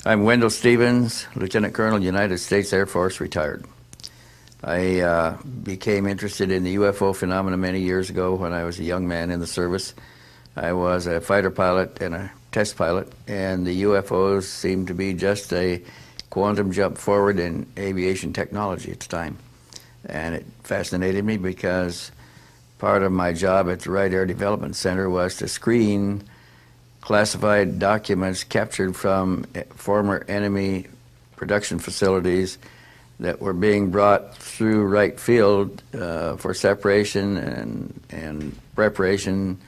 I'm Wendelle Stevens, Lieutenant Colonel, United States Air Force, retired. I became interested in the UFO phenomena many years ago when I was a young man in the service. I was a fighter pilot and a test pilot, and the UFOs seemed to be just a quantum jump forward in aviation technology at the time. And it fascinated me because part of my job at the Wright Air Development Center was to screen classified documents captured from former enemy production facilities that were being brought through Wright Field for separation and preparation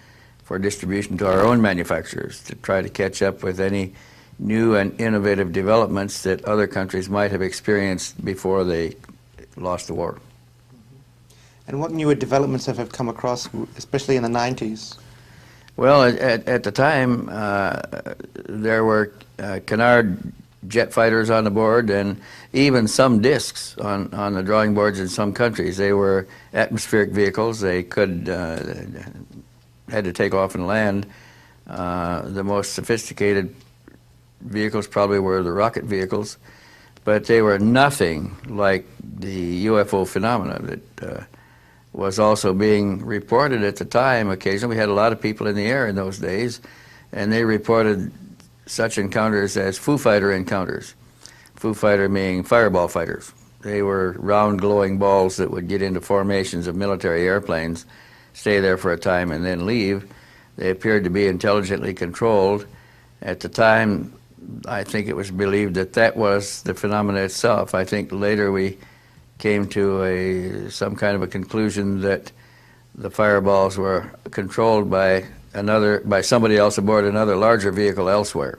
for distribution to our own manufacturers to try to catch up with any new and innovative developments that other countries might have experienced before they lost the war. And what newer developments have come across, especially in the 90s? Well, at the time, there were canard jet fighters on the board, and even some discs on the drawing boards in some countries. They were atmospheric vehicles. They could had to take off and land. The most sophisticated vehicles probably were the rocket vehicles, but they were nothing like the UFO phenomena that was also being reported at the time. Occasionally, we had a lot of people in the air in those days, and they reported such encounters as Foo Fighter encounters. Foo Fighter meaning fireball fighters. They were round glowing balls that would get into formations of military airplanes, stay there for a time, and then leave. They appeared to be intelligently controlled. At the time, I think it was believed that that was the phenomena itself. I think later we came to some kind of a conclusion that the fireballs were controlled by somebody else aboard another larger vehicle elsewhere.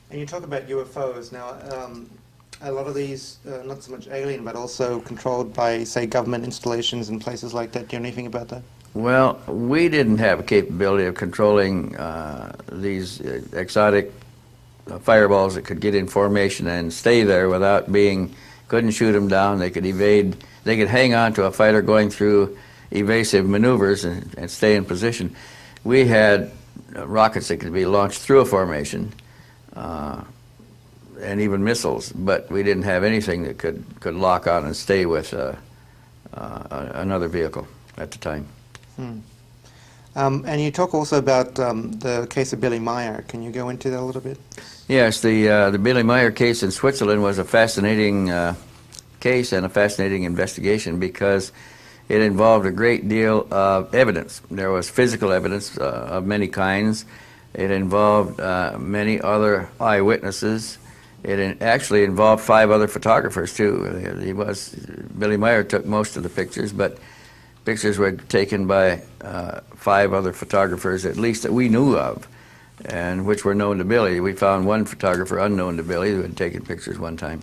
And you talk about UFOs now. A lot of these, not so much alien, but also controlled by, say, government installations and places like that. Do you know anything about that? Well, we didn't have a capability of controlling these exotic fireballs that could get in formation and stay there without being, couldn't shoot them down. They could evade, they could hang on to a fighter going through evasive maneuvers and stay in position. We had rockets that could be launched through a formation and even missiles, but we didn't have anything that could lock on and stay with another vehicle at the time. And you talk also about the case of Billy Meier. Can you go into that a little bit? Yes, the Billy Meier case in Switzerland was a fascinating case and a fascinating investigation because it involved a great deal of evidence. There was physical evidence of many kinds. It involved many other eyewitnesses. It actually involved 5 other photographers too. Billy Meier took most of the pictures, but pictures were taken by 5 other photographers, at least that we knew of, and which were known to Billy. We found one photographer unknown to Billy who had taken pictures one time.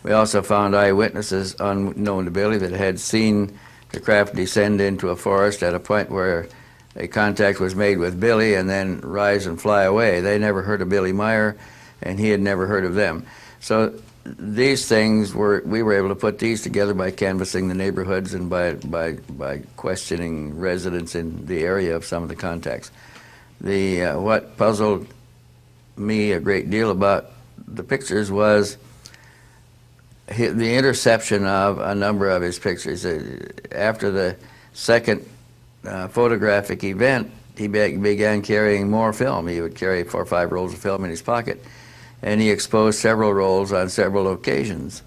We also found eyewitnesses unknown to Billy that had seen the craft descend into a forest at a point where a contact was made with Billy and then rise and fly away. They never heard of Billy Meier, and he had never heard of them. So these things we were able to put these together by canvassing the neighborhoods and by questioning residents in the area of some of the contacts. What puzzled me a great deal about the pictures was the interception of a number of his pictures. After the second photographic event, he began carrying more film. He would carry 4 or 5 rolls of film in his pocket, and he exposed several rolls on several occasions.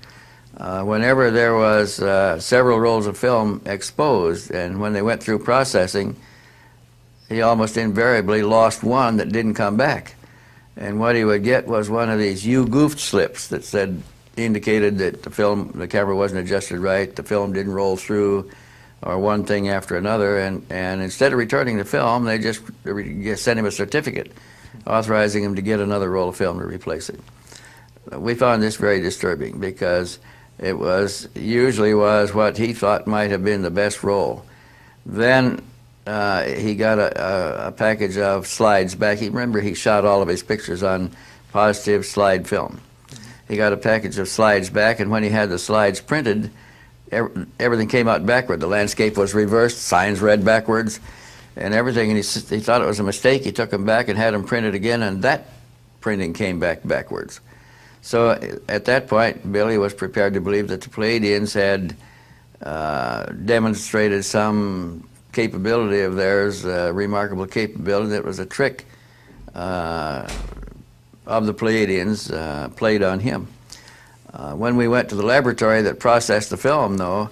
Whenever there was several rolls of film exposed, and when they went through processing, he almost invariably lost one that didn't come back. And what he would get was one of these "you goofed" slips that indicated that the camera wasn't adjusted right, the film didn't roll through, or one thing after another, and instead of returning the film, they just sent him a certificate authorizing him to get another roll of film to replace it. We found this very disturbing because it usually was what he thought might have been the best roll. Then he got a package of slides back. Remember, he shot all of his pictures on positive slide film. He got a package of slides back, and when he had the slides printed, everything came out backward. The landscape was reversed, signs read backwards, and everything. And he thought it was a mistake. He took them back and had them printed again, and that printing came back backwards. So at that point, Billy was prepared to believe that the Pleiadians had demonstrated some capability of theirs, remarkable capability that was a trick of the Pleiadians played on him. When we went to the laboratory that processed the film, though,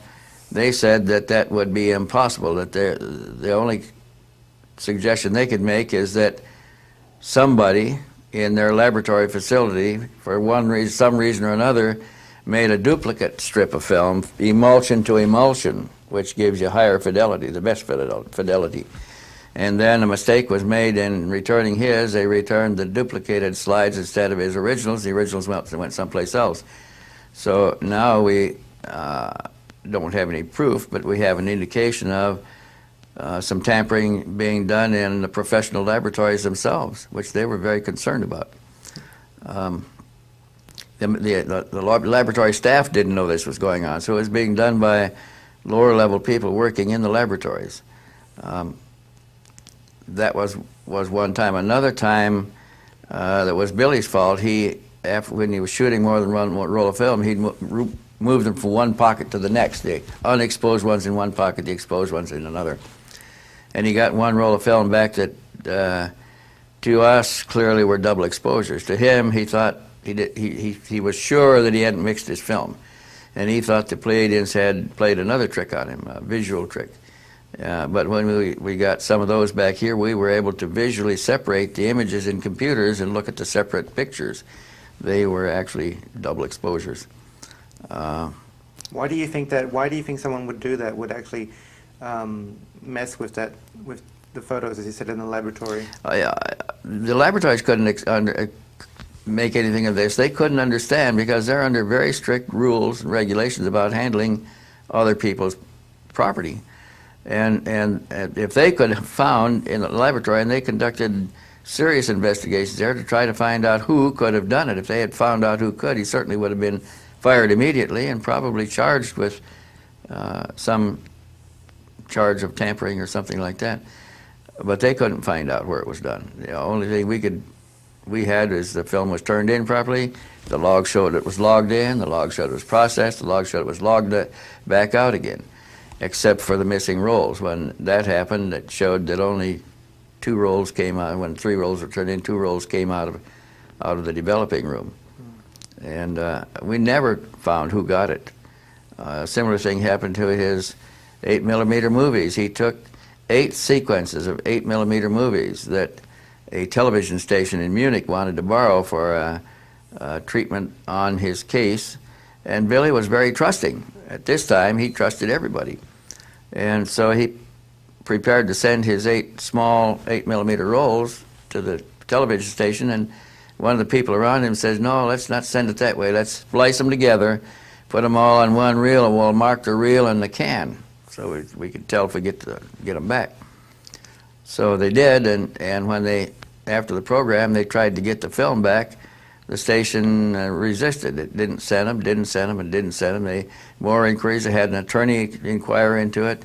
they said that that would be impossible, that the only suggestion they could make is that somebody in their laboratory facility, for some reason or another, made a duplicate strip of film, emulsion to emulsion, which gives you higher fidelity, the best fidelity. And then a mistake was made in returning his. They returned the duplicated slides instead of his originals. The originals went someplace else. So now we don't have any proof, but we have an indication of some tampering being done in the professional laboratories themselves, which they were very concerned about. The laboratory staff didn't know this was going on, so it was being done by lower level people working in the laboratories. That was one time. Another time that was Billy's fault. When he was shooting more than one roll of film, he'd move them from one pocket to the next. The unexposed ones in one pocket, the exposed ones in another. And he got one roll of film back that, to us, clearly were double exposures. To him, he thought he was sure that he hadn't mixed his film, and he thought the Pleiadians had played another trick on him, a visual trick. But when we got some of those back here, we were able to visually separate the images in computers and look at the separate pictures. They were actually double exposures. Why do you think that? Why do you think someone would do that? Would actually mess with the photos, as you said, in the laboratory? The laboratories couldn't make anything of this. They couldn't understand because they're under very strict rules and regulations about handling other people's property. And if they could have found in the laboratory, and they conducted serious investigations there to try to find out who could have done it. If they had found out who could, he certainly would have been fired immediately and probably charged with some charge of tampering or something like that. But they couldn't find out where it was done. The only thing we had is the film was turned in properly, the log showed it was logged in, the log showed it was processed, the log showed it was logged back out again, except for the missing rolls. When that happened, it showed that only 2 rolls came out. When 3 rolls were turned in, 2 rolls came out of the developing room. And we never found who got it. A similar thing happened to his 8mm movies. He took 8 sequences of 8mm movies that a television station in Munich wanted to borrow for treatment on his case, and Billy was very trusting. At this time, he trusted everybody. And so he prepared to send his 8 small 8mm rolls to the television station, and one of the people around him says, "No, let's not send it that way. Let's splice them together, put them all on one reel, and we'll mark the reel and the can, so we could tell if we get them back." So they did, and when after the program, they tried to get the film back, the station resisted. It didn't send them, and didn't send them. More inquiries. They had an attorney inquire into it.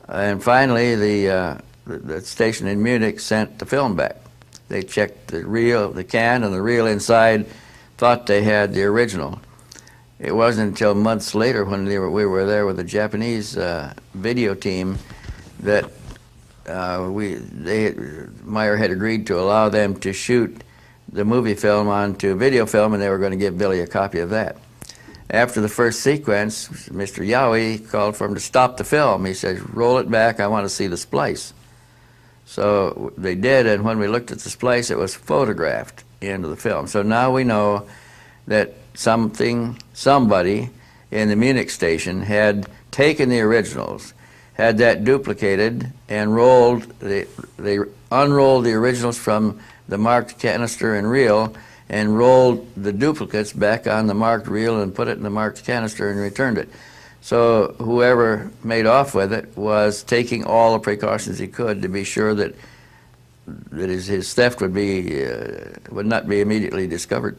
And finally, the station in Munich sent the film back. They checked the reel, the can, and the reel inside, thought they had the original. It wasn't until months later when we were there with the Japanese video team that Meier had agreed to allow them to shoot the movie film onto video film, and they were going to give Billy a copy of that. After the first sequence, Mr. Yowie called for him to stop the film. He says, "Roll it back, I want to see the splice." So they did, and when we looked at the splice, it was photographed into the film. So now we know that somebody in the Munich station had taken the originals, had that duplicated, and they unrolled the originals from the marked canister and reel, and rolled the duplicates back on the marked reel and put it in the marked canister and returned it. So whoever made off with it was taking all the precautions he could to be sure that his theft would not be immediately discovered.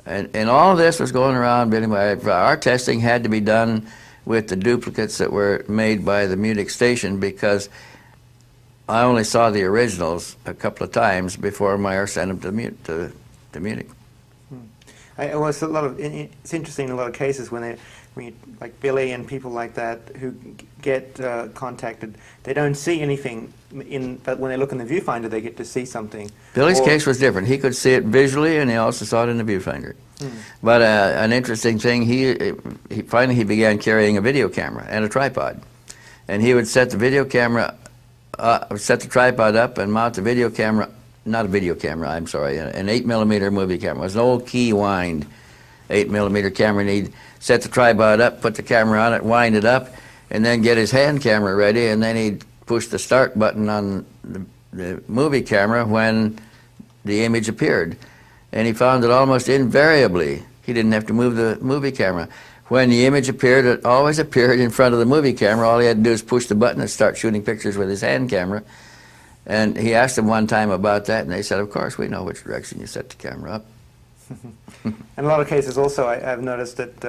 And all of this was going around. Our testing had to be done with the duplicates that were made by the Munich station, because I only saw the originals a couple of times before Meier sent them to to Munich. Well, it's it's interesting in a lot of cases when like Billy and people like that who get contacted, they don't see anything but when they look in the viewfinder, they get to see something. Billy's case was different. He could see it visually, and he also saw it in the viewfinder. But an interesting thing, he finally began carrying a video camera and a tripod, and he would set the video camera, set the tripod up, and mount the video camera. Not a video camera, I'm sorry, an 8mm movie camera. It was an old key wind 8mm camera, and he'd set the tripod up, put the camera on it, wind it up, and then get his hand camera ready, and then he'd push the start button on the movie camera when the image appeared. And he found that almost invariably, he didn't have to move the movie camera. When the image appeared, it always appeared in front of the movie camera. All he had to do is push the button and start shooting pictures with his hand camera. And he asked them one time about that, and they said, of course, we know which direction you set the camera up. In a lot of cases also, I've noticed that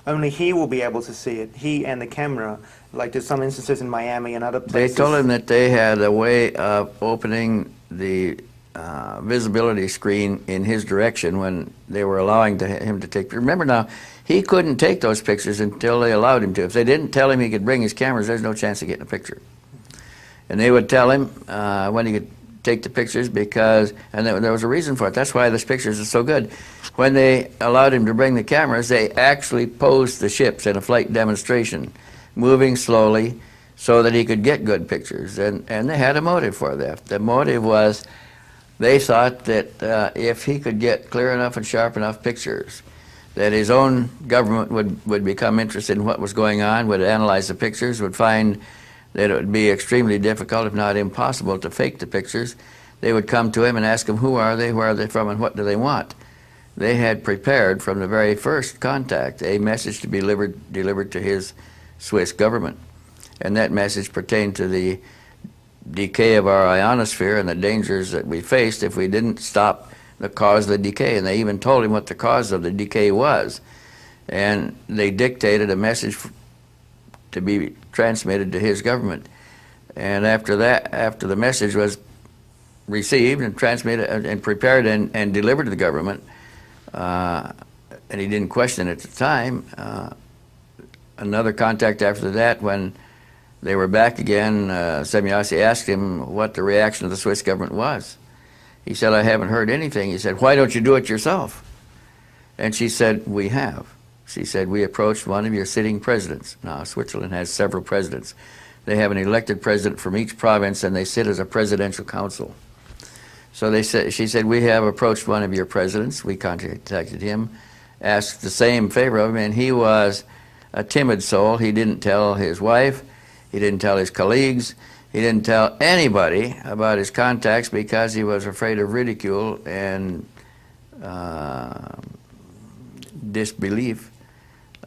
only he will be able to see it, he and the camera. Like there's some instances in Miami and other places. They told him that they had a way of opening the visibility screen in his direction when they were allowing him to take. Remember now, he couldn't take those pictures until they allowed him to. If they didn't tell him he could bring his cameras, there's no chance of getting a picture. And they would tell him when he could take the pictures because, and there was a reason for it. That's why this pictures are so good. When they allowed him to bring the cameras, they actually posed the ships in a flight demonstration, moving slowly so that he could get good pictures. And they had a motive for that. The motive was they thought that if he could get clear enough and sharp enough pictures, that his own government would become interested in what was going on, would analyze the pictures, would find that it would be extremely difficult, if not impossible, to fake the pictures. They would come to him and ask him, who are they, where are they from, and what do they want? They had prepared from the very first contact a message to be delivered to his Swiss government. And that message pertained to the decay of our ionosphere and the dangers that we faced if we didn't stop the cause of the decay. And they even told him what the cause of the decay was. And they dictated a message to be transmitted to his government. And after that, after the message was received and transmitted and prepared and delivered to the government, and he didn't question it at the time, another contact after that, when they were back again, Semyasi asked him what the reaction of the Swiss government was. He said, I haven't heard anything. He said, why don't you do it yourself? And she said, we have. She said, we approached one of your sitting presidents. Now, Switzerland has several presidents. They have an elected president from each province, and they sit as a presidential council. So she said, we have approached one of your presidents. We contacted him, asked the same favor of him, and he was a timid soul. He didn't tell his wife. He didn't tell his colleagues. He didn't tell anybody about his contacts because he was afraid of ridicule and disbelief.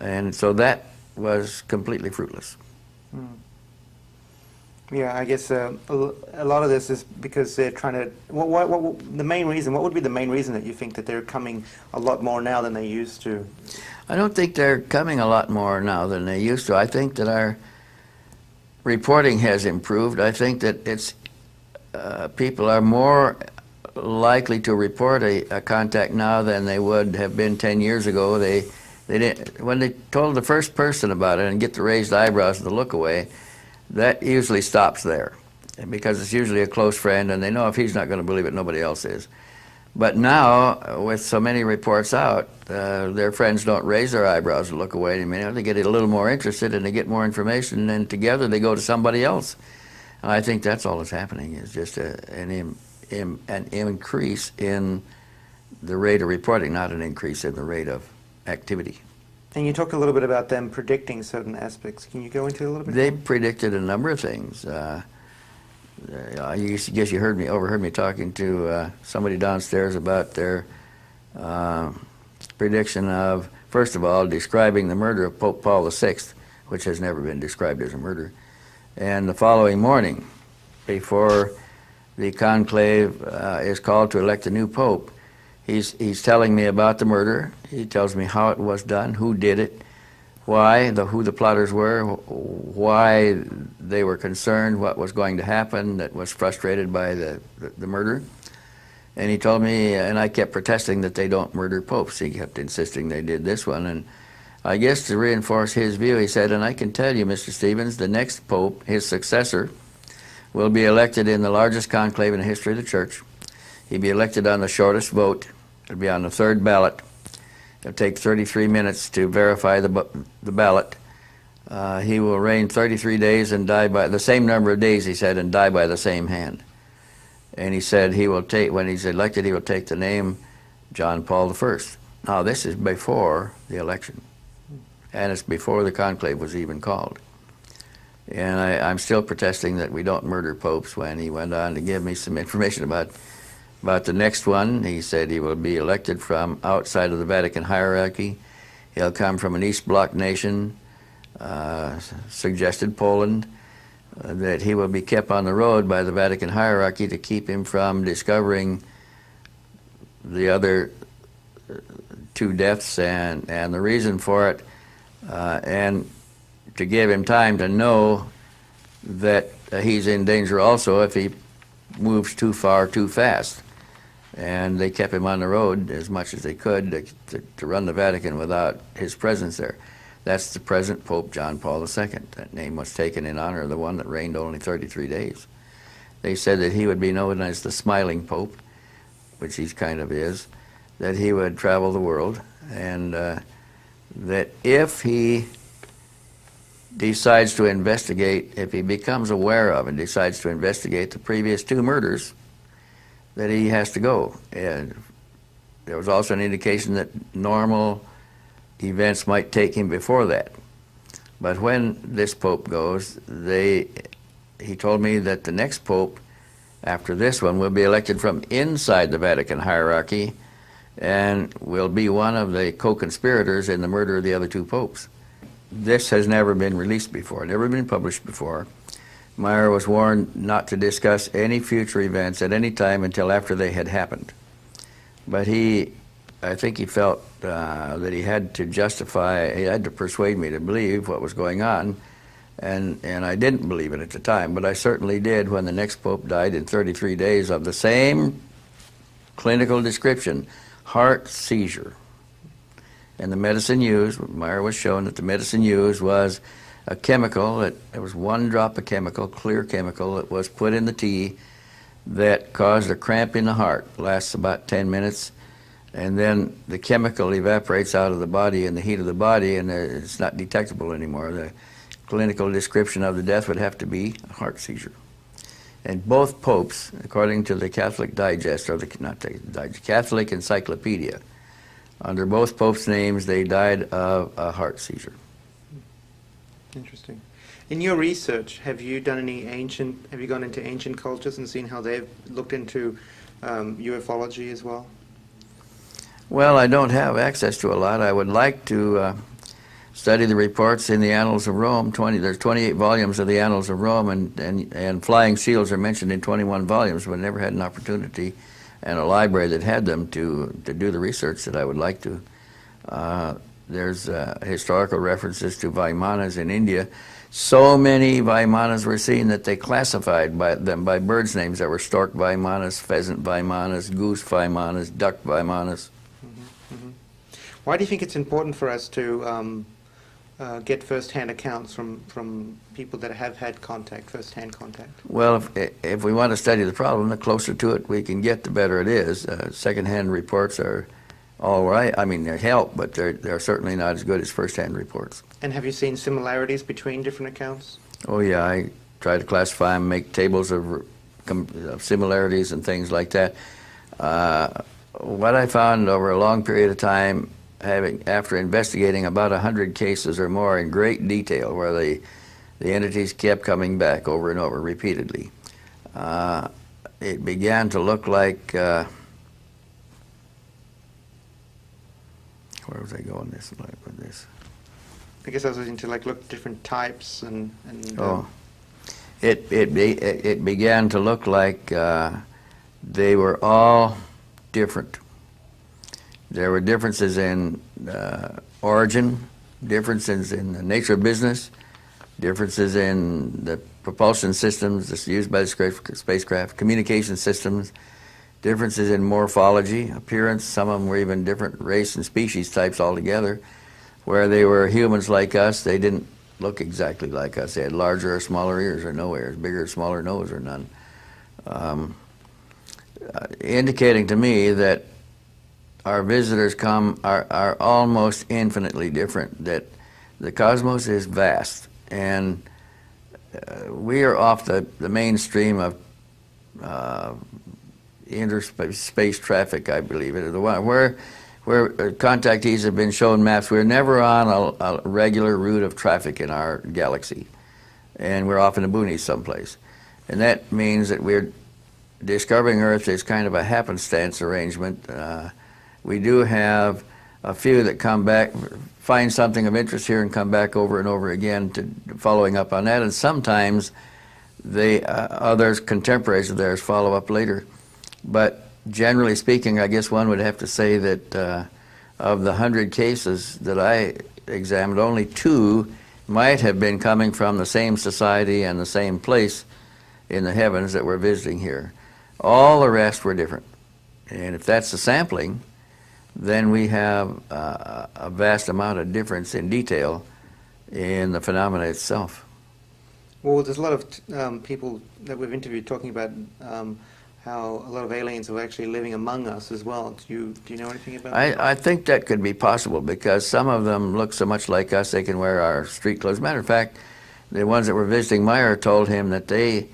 And so that was completely fruitless. Yeah, I guess a lot of this is because they're trying to. The main reason? What would be the main reason that you think that they're coming a lot more now than they used to? I don't think they're coming a lot more now than they used to. I think that our reporting has improved. I think that it's people are more likely to report a contact now than they would have been 10 years ago. They didn't, when they told the first person about it and get the raised eyebrows and the look away, that usually stops there, because it's usually a close friend, and they know if he's not going to believe it, nobody else is. But now, with so many reports out, their friends don't raise their eyebrows and look away anymore. They get a little more interested, and they get more information, and then together they go to somebody else. And I think that's all that's happening, is just an increase in the rate of reporting, not an increase in the rate of activity. And you talked a little bit about them predicting certain aspects. Can you go into a little bit? They predicted a number of things. I guess you overheard me talking to somebody downstairs about their prediction of, first of all, describing the murder of Pope Paul VI, which has never been described as a murder. And the following morning, before the conclave is called to elect a new pope, he's telling me about the murder. He tells me how it was done, who did it, who the plotters were, why they were concerned, what was going to happen that was frustrated by the murder. And he told me, and I kept protesting that they don't murder popes. He kept insisting they did this one. And I guess to reinforce his view, he said, and I can tell you, Mr. Stevens, the next pope, his successor, will be elected in the largest conclave in the history of the church. He'll be elected on the shortest vote. It'll be on the third ballot. It'll take 33 minutes to verify the ballot. He will reign 33 days and die by the same number of days, he said, and die by the same hand. And he said he will take, when he's elected, he will take the name John Paul I. Now, this is before the election, and it's before the conclave was even called. And I'm still protesting that we don't murder popes. When he went on to give me some information about the next one, he said he will be elected from outside of the Vatican hierarchy. He'll come from an East Bloc nation, suggested Poland, that he will be kept on the road by the Vatican hierarchy to keep him from discovering the other two deaths and the reason for it, and to give him time to know that he's in danger also if he moves too far too fast. And they kept him on the road as much as they could to run the Vatican without his presence there. That's the present Pope John Paul II. That name was taken in honor of the one that reigned only 33 days. They said that he would be known as the Smiling Pope, which he kind of is, that he would travel the world, and that if he decides to investigate, if he becomes aware of and decides to investigate the previous two murders, that he has to go. And there was also an indication that normal events might take him before that. But when this pope goes, he told me that the next pope after this one will be elected from inside the Vatican hierarchy and will be one of the co-conspirators in the murder of the other two popes. This has never been released before, never been published before. Meier was warned not to discuss any future events at any time until after they had happened. But I think he felt that he had to justify, he had to persuade me to believe what was going on, and I didn't believe it at the time, but I certainly did when the next pope died in 33 days of the same clinical description, heart seizure. And the medicine used, Meier was shown that the medicine used was a chemical, there was one drop of chemical, clear chemical, that was put in the tea that caused a cramp in the heart, lasts about 10 minutes, and then the chemical evaporates out of the body in the heat of the body, and it's not detectable anymore. The clinical description of the death would have to be a heart seizure. And both popes, according to the Catholic Digest, or not the Digest, Catholic Encyclopedia, under both popes' names, they died of a heart seizure. Interesting. In your research, have you gone into ancient cultures and seen how they've looked into ufology as well? Well, I don't have access to a lot. I would like to study the reports in the Annals of Rome. There's 28 volumes of the Annals of Rome, and flying seals are mentioned in 21 volumes, but I never had an opportunity and a library that had them to do the research that I would like to. There's historical references to Vaimanas in India. So many Vaimanas were seen that they classified them by birds' names. There were stork Vaimanas, pheasant Vaimanas, goose Vaimanas, duck Vaimanas. Why do you think it's important for us to get first-hand accounts from people that have had contact, first-hand contact? Well, if we want to study the problem, the closer to it we can get, the better it is. Second-hand reports are all right. I mean, they help, but they're certainly not as good as first-hand reports. And have you seen similarities between different accounts? Oh, yeah. I try to classify them, make tables of similarities and things like that. What I found over a long period of time, after investigating about 100 cases or more in great detail, where the entities kept coming back over and over repeatedly, it began to look like, where was I going with this? I guess I was into look at different types and it began to look like they were all different. There were differences in origin, differences in the nature of business, differences in the propulsion systems that's used by the spacecraft, communication systems, differences in morphology, appearance. Some of them were even different race and species types altogether. Where they were humans like us, they didn't look exactly like us. They had larger or smaller ears or no ears, bigger or smaller nose or none. Indicating to me that our visitors are almost infinitely different, that the cosmos is vast, and we are off the mainstream of interspace traffic, I believe. The one where contactees have been shown maps. We're never on a regular route of traffic in our galaxy, and we're off in the boonies someplace. And that means that we're discovering Earth is kind of a happenstance arrangement. We do have a few that come back, find something of interest here and come back over and over again to following up on that, and sometimes others, contemporaries of theirs, follow up later. But generally speaking, I guess one would have to say that of the 100 cases that I examined, only 2 might have been coming from the same society and the same place in the heavens that we're visiting here. All the rest were different. And if that's the sampling, then we have a vast amount of difference in detail in the phenomena itself. Well, there's a lot of people that we've interviewed talking about how a lot of aliens are actually living among us as well. Do you know anything about that? I think that could be possible, because some of them look so much like us they can wear our street clothes. Matter of fact, the ones that were visiting Meier told him that they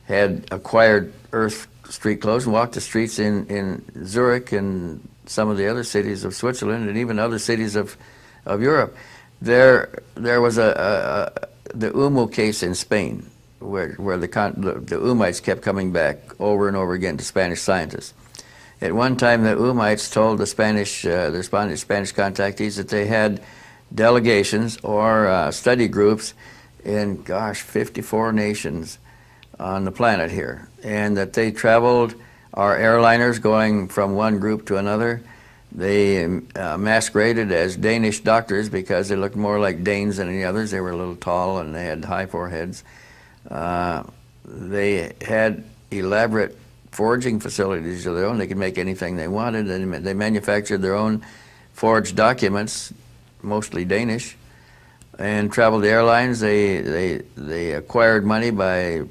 had acquired Earth street clothes and walked the streets in Zurich and some of the other cities of Switzerland and even other cities of Europe. There was the Umo case in Spain, where the Umites kept coming back over and over again to Spanish scientists. At one time, the Umites told the Spanish contactees that they had delegations or study groups in, 54 nations on the planet here, and that they traveled, our airliners going from one group to another. They masqueraded as Danish doctors because they looked more like Danes than any others. They were a little tall and they had high foreheads. They had elaborate forging facilities of their own. They could make anything they wanted, and they manufactured their own forged documents, mostly Danish, and traveled the airlines. They acquired money by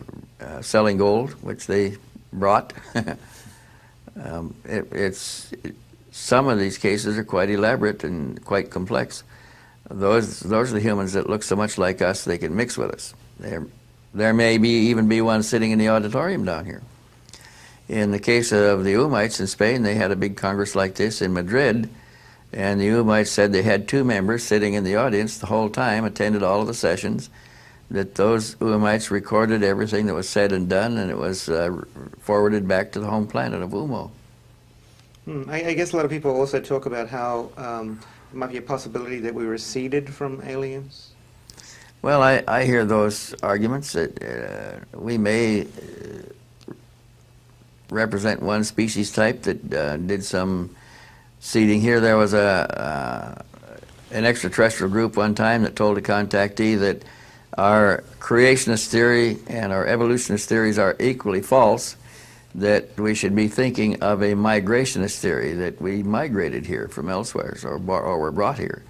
selling gold, which they brought. Some of these cases are quite elaborate and quite complex. Those are the humans that look so much like us they can mix with us. There may even be one sitting in the auditorium down here. In the case of the Umites in Spain, they had a big congress like this in Madrid, and the Umites said they had 2 members sitting in the audience the whole time, attended all of the sessions, that those Umites recorded everything that was said and done, and it was forwarded back to the home planet of Umo. I guess a lot of people also talk about how there might be a possibility that we were seeded from aliens. Well, I hear those arguments that we may represent one species type that did some seeding here. There was an extraterrestrial group one time that told a contactee that our creationist theory and our evolutionist theories are equally false, that we should be thinking of a migrationist theory, that we migrated here from elsewhere or were brought here,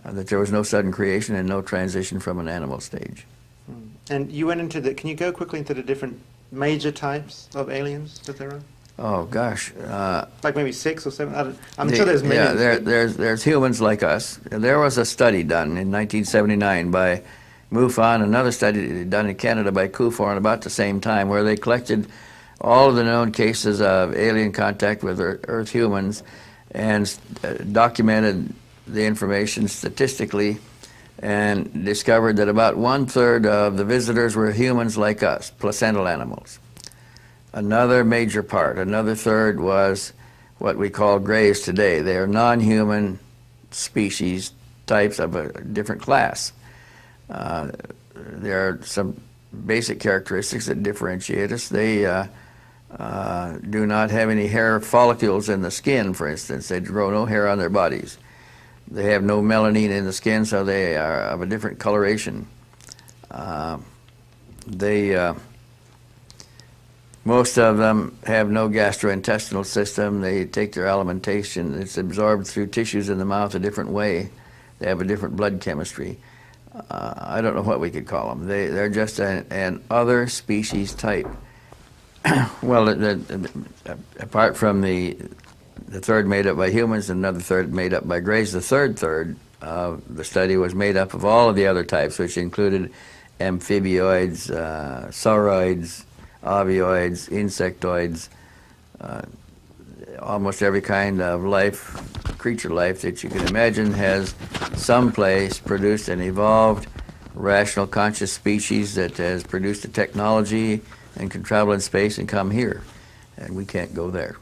that there was no sudden creation and no transition from an animal stage. And you went into can you go quickly into the different major types of aliens that there are? Oh gosh. Like maybe 6 or 7? I'm sure there's many. Yeah, there's humans like us. There was a study done in 1979 by MUFON, another study done in Canada by CUFOR at about the same time, where they collected all of the known cases of alien contact with Earth humans and documented the information statistically, and discovered that about 1/3 of the visitors were humans like us, placental animals. Another major part, another third, was what we call grays today. They are non-human species types of a different class. There are some basic characteristics that differentiate us. They do not have any hair follicles in the skin, for instance. They grow no hair on their bodies. They have no melanine in the skin, so they are of a different coloration. They Most of them have no gastrointestinal system. They take their alimentation. It's absorbed through tissues in the mouth a different way. They have a different blood chemistry. I don't know what we could call them. They're just an other species type. Well, apart from the third made up by humans and another third made up by grays, the third of the study was made up of all of the other types, which included amphibioids, sauroids, ovioids, insectoids, almost every kind of life, creature life that you can imagine has someplace produced an evolved, rational, conscious species that has produced a technology and can travel in space and come here. And we can't go there.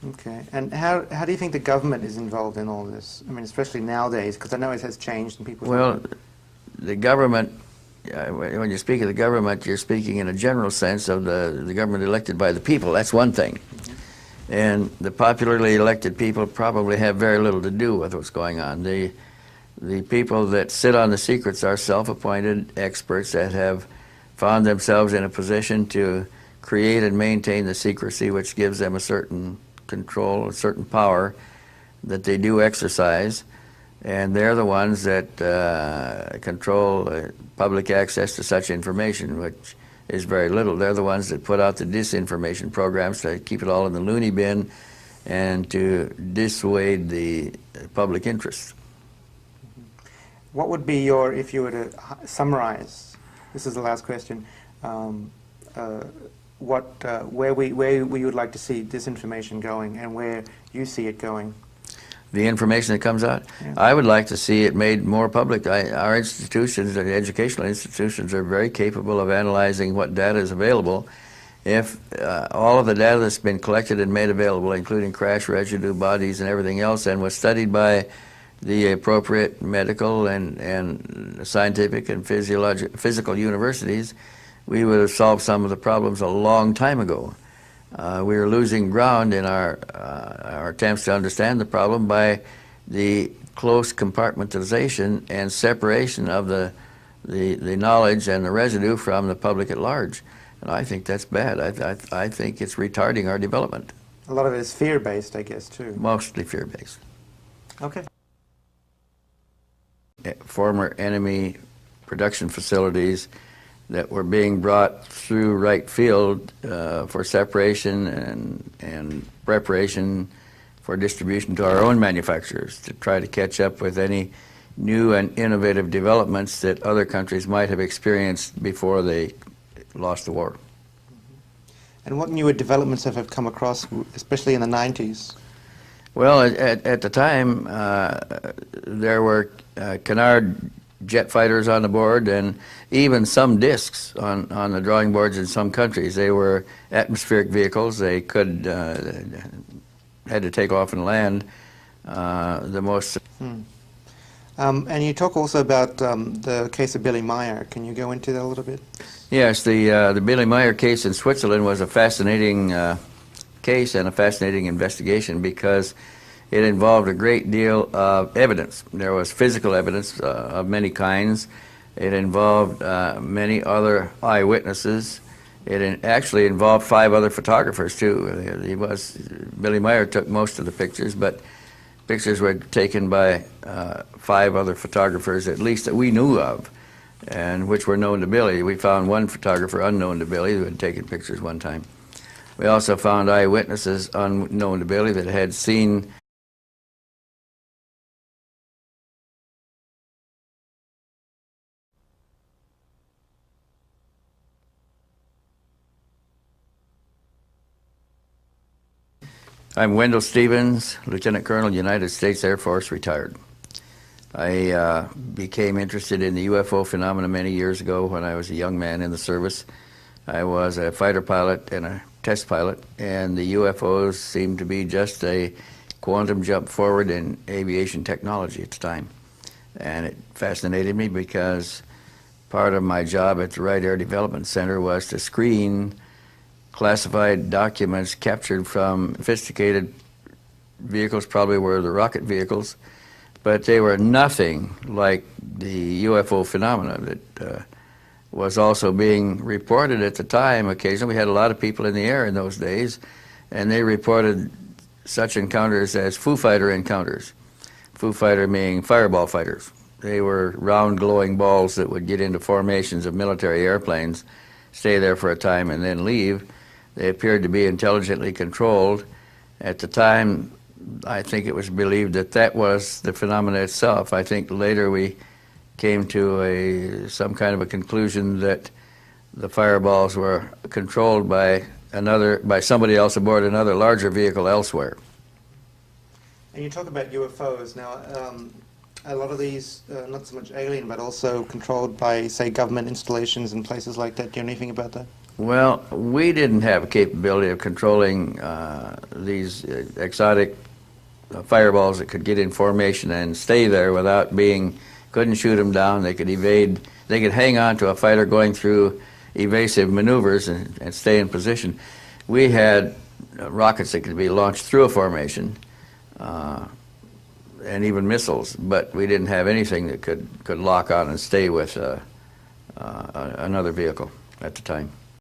Okay. And how do you think the government is involved in all this? I mean, especially nowadays, because I know it has changed and people... Well, the government, when you speak of the government, you're speaking in a general sense of the government elected by the people. That's one thing. And the popularly elected people probably have very little to do with what's going on. The people that sit on the secrets are self-appointed experts that have found themselves in a position to create and maintain the secrecy, which gives them a certain control, a certain power that they do exercise. And they're the ones that control public access to such information, which is very little. They're the ones that put out the disinformation programs to keep it all in the loony bin and to dissuade the public interest. What would be your, if you were to summarize, this is the last question, where we would like to see this information going and where you see it going? The information that comes out? Yeah. I would like to see it made more public. Our institutions, the educational institutions, are very capable of analyzing what data is available. If all of the data that's been collected and made available, including crash residue, bodies, and everything else, and was studied by the appropriate medical and scientific and physical universities, we would have solved some of the problems a long time ago. We are losing ground in our attempts to understand the problem by the close compartmentalization and separation of the knowledge and the residue from the public at large. And I think that's bad. I think it's retarding our development. A lot of it is fear-based, I guess, too. Mostly fear-based. Okay. Former enemy production facilities that were being brought through right field for separation and preparation for distribution to our own manufacturers to try to catch up with any new and innovative developments that other countries might have experienced before they lost the war. And what newer developments have come across, especially in the 90s? Well, at the time, there were canard jet fighters on the board, and even some discs on the drawing boards in some countries. They were atmospheric vehicles. They could had to take off and land. The most. And you talk also about the case of Billy Meier. Can you go into that a little bit? Yes, the Billy Meier case in Switzerland was a fascinating case and a fascinating investigation because it involved a great deal of evidence. There was physical evidence of many kinds. It involved many other eyewitnesses. It actually involved 5 other photographers too. Billy Meier took most of the pictures, but pictures were taken by 5 other photographers, at least that we knew of, and which were known to Billy. We found one photographer unknown to Billy who had taken pictures one time. We also found eyewitnesses unknown to Billy that had seen I'm Wendelle Stevens, Lieutenant Colonel, United States Air Force, retired. I became interested in the UFO phenomena many years ago when I was a young man in the service. I was a fighter pilot and a test pilot, and the UFOs seemed to be just a quantum jump forward in aviation technology at the time. And it fascinated me because part of my job at the Wright Air Development Center was to screen classified documents captured from sophisticated vehicles, probably were the rocket vehicles, but they were nothing like the UFO phenomena that was also being reported at the time. Occasionally, we had a lot of people in the air in those days, and they reported such encounters as Foo Fighter encounters. Foo Fighter meaning fireball fighters. They were round glowing balls that would get into formations of military airplanes, stay there for a time, and then leave. They appeared to be intelligently controlled. At the time, I think it was believed that that was the phenomena itself. I think later we came to some kind of a conclusion that the fireballs were controlled by somebody else aboard another larger vehicle elsewhere. And you talk about UFOs now. A lot of these, not so much alien, but also controlled by, say, government installations and places like that. Do you know anything about that? Well, we didn't have a capability of controlling these exotic fireballs that could get in formation and stay there without being, couldn't shoot them down. They could evade, they could hang on to a fighter going through evasive maneuvers and stay in position. We had rockets that could be launched through a formation, and even missiles, but we didn't have anything that could lock on and stay with another vehicle at the time.